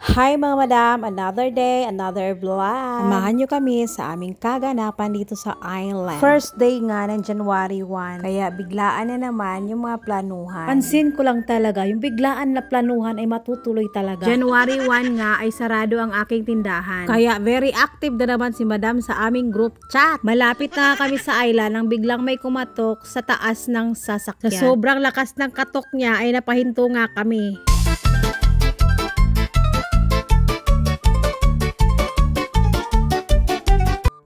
Hi mga madam, another day, another vlog. Samahan nyo kami sa aming kaganapan dito sa island. First day nga ng January 1, kaya biglaan na naman yung mga planuhan. Pansin ko lang talaga, yung biglaan na planuhan ay matutuloy talaga. January 1 nga ay sarado ang aking tindahan. Kaya very active na naman si madam sa aming group chat. Malapit na kami sa island nang biglang may kumatok sa taas ng sasakyan. Sa sobrang lakas ng katok niya ay napahinto nga kami.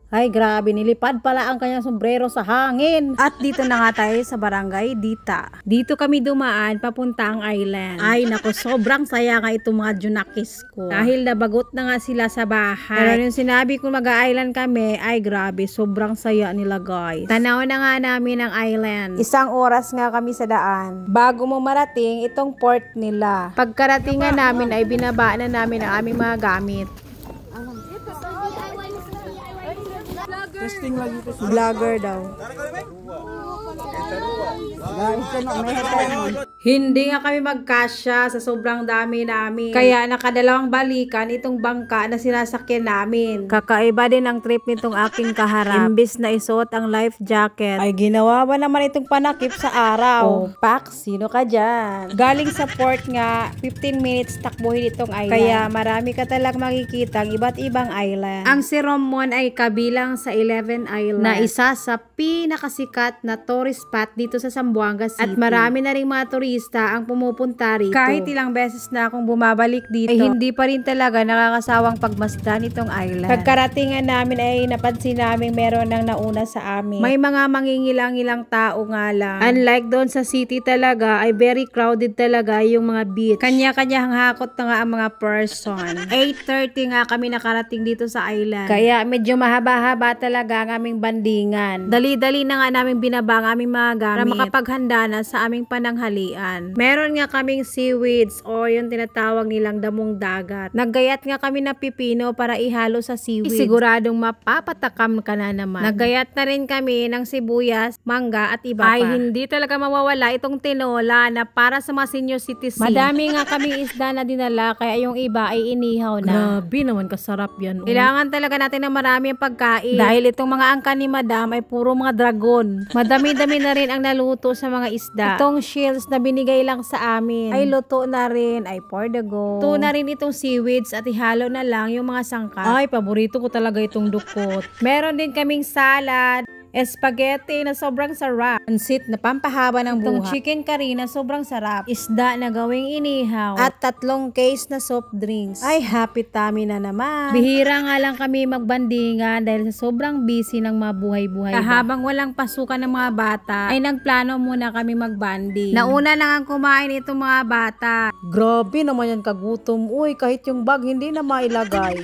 Ay grabe, nilipad pala ang kanyang sombrero sa hangin. At dito na nga tayo sa barangay Dita. Dito kami dumaan papunta ang island. Ay nako, sobrang saya nga itong mga junakis ko. Dahil nabagot na nga sila sa bahay. Pero yung sinabi ko mag-island kami, ay grabe, sobrang saya nila guys. Tanaw na nga namin ang island. Isang oras nga kami sa daan. Bago mo marating itong port nila. Pagkarating nga namin ay binaba na namin ang aming mga gamit. Testing lagi ito. Vlogger daw. Hindi nga kami magkasya sa sobrang dami namin. Kaya nakadalawang balikan itong bangka na sinasakyan namin. Kakaiba din ang trip nitong aking kaharap. Imbis na isuot ang life jacket, ay ginawa ba naman itong panakip sa araw. Oh, Pak, sino ka dyan? Galing sa port nga, 15 minutes takbuhin itong island. Kaya marami ka talang makikita ang iba't ibang island. Ang Siromon ay kabilang sa 11 island na isa sa pinakasikat na tourist spot dito sa Zamboanga City. At marami na rin mga turista ang pumupunta rito. Kahit ilang beses na akong bumabalik dito, ay hindi pa rin talaga nakakasawang pagmasdan itong island. Pagkaratingan namin ay napansin namin meron nang nauna sa amin. May mga mangingilang-ilang tao nga lang. Unlike doon sa city talaga, ay very crowded talaga yung mga beach. Kanya-kanyang hakot na nga ang mga person. 8:30 nga kami nakarating dito sa island. Kaya medyo mahaba-haba talaga ang aming bandingan. Dali-dali na nga namin binaba ang aming mga gamit para makapaghanda na sa aming pananghalian. Meron nga kaming seaweeds o yung tinatawag nilang damong dagat. Naggayat nga kami na pipino para ihalo sa seaweeds. Siguradong mapapatakam ka na naman. Naggayat na rin kami ng sibuyas, mangga at iba pa. Ay hindi talaga mawawala itong tinola na para sa mga senior citizen. Madami nga kaming isda na dinala kaya yung iba ay inihaw na. Grabe naman, kasarap yan. Kailangan talaga natin ng marami ang pagkain. Dahil itong mga angkan ni madam ay puro mga dragon. Madami-dami na rin ang naluto sa mga isda. Itong shells na binigay lang sa amin ay luto na rin, ay for the go. Luto na rin itong seaweeds at ihalo na lang yung mga sangkap. Ay, paborito ko talaga itong dukot. Meron din kaming salad, spaghetti na sobrang sarap, pansit na pampahaba ng buha, itong chicken curry na sobrang sarap, isda na gawing inihaw, at 3 case na soft drinks. Ay, happy tummy na naman. Bihira nga lang kami magbandingan dahil sa sobrang busy ng mga buhay-buhay. Habang walang pasukan ng mga bata, ay nagplano muna kami magbanding. Nauna lang ang kumain itong mga bata. Grabe naman yan kagutom. Uy, kahit yung bag hindi na mailagay.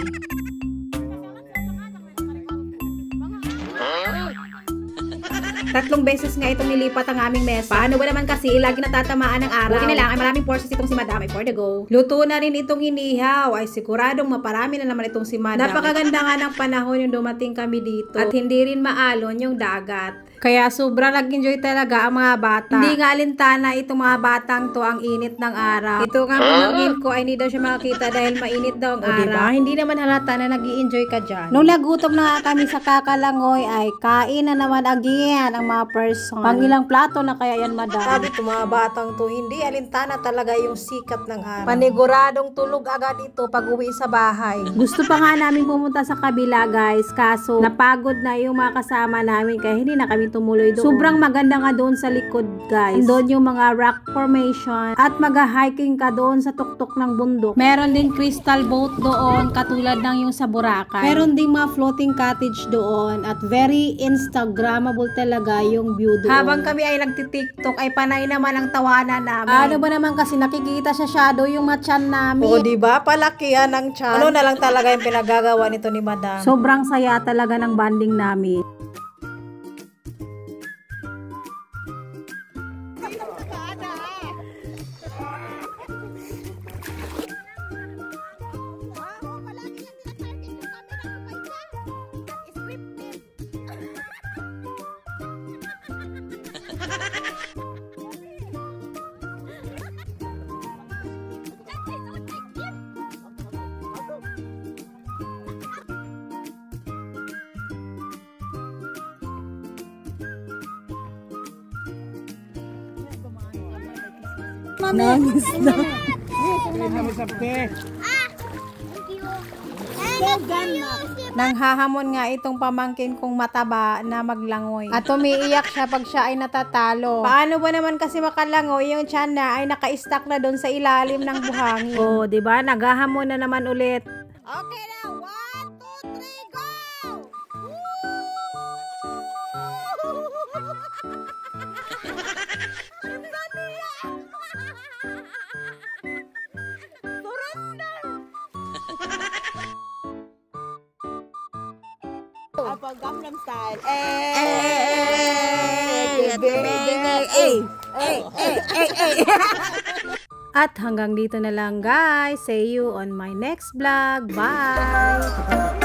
Tatlong beses nga itong nilipat ang aming mesa. Paano ba naman kasi lagi natatamaan ng araw? Buti na lang ay maraming portions itong si madam ay for the go. Luto na rin itong inihaw. Ay siguradong maparami na naman itong si madam. Napakaganda nga ng panahon yung dumating kami dito. At hindi rin maalon yung dagat. Kaya sobrang nag-enjoy talaga ang mga bata. Hindi nga alintana itong mga batang to ang init ng araw. Ito nga pamangkin ko ay hindi daw siya makakita dahil mainit daw ang araw. Diba? Hindi naman halata na nag-i-enjoy ka dyan. Nung nagutom na nga kami sa Kakalangoy ay kain na naman again ang mga person. Pangilang plato na kaya yan madam. Sabi ko mga batang to, hindi alintana talaga yung sikat ng araw. Paniguradong tulog agad ito pag uwi sa bahay. Gusto pa nga namin pumunta sa kabila guys, kaso napagod na yung mga kasama namin kaya hindi na kami tumuloy doon. Sobrang maganda nga doon sa likod guys. Doon yung mga rock formation at mag-hiking ka doon sa tuktok ng bundok. Meron din crystal boat doon katulad ng yung sa Boracay. Meron din mga floating cottage doon at very instagrammable talaga yung view doon. Habang kami ay nagtitiktok ay panay naman ang tawanan namin. Ano ba naman kasi nakikita sa shadow yung matchan namin. O diba palaki yan ang chan. Ano na lang talaga yung pinagagawa nito ni madam. Sobrang saya talaga ng banding namin. Nangis na. Nanghahamon nga itong pamangkin kong mataba na maglangoy. At umiiyak siya pag siya ay natatalo. Paano ba naman kasi makalangoy yung tiyan na ay naka-stack na doon sa ilalim ng buhangin? Oh, di ba? Naghahamon na naman ulit. Okay na, 1, 2, 3, go! Apa Gangnam Style. At hanggang dito na lang guys. See you on my next vlog. Bye!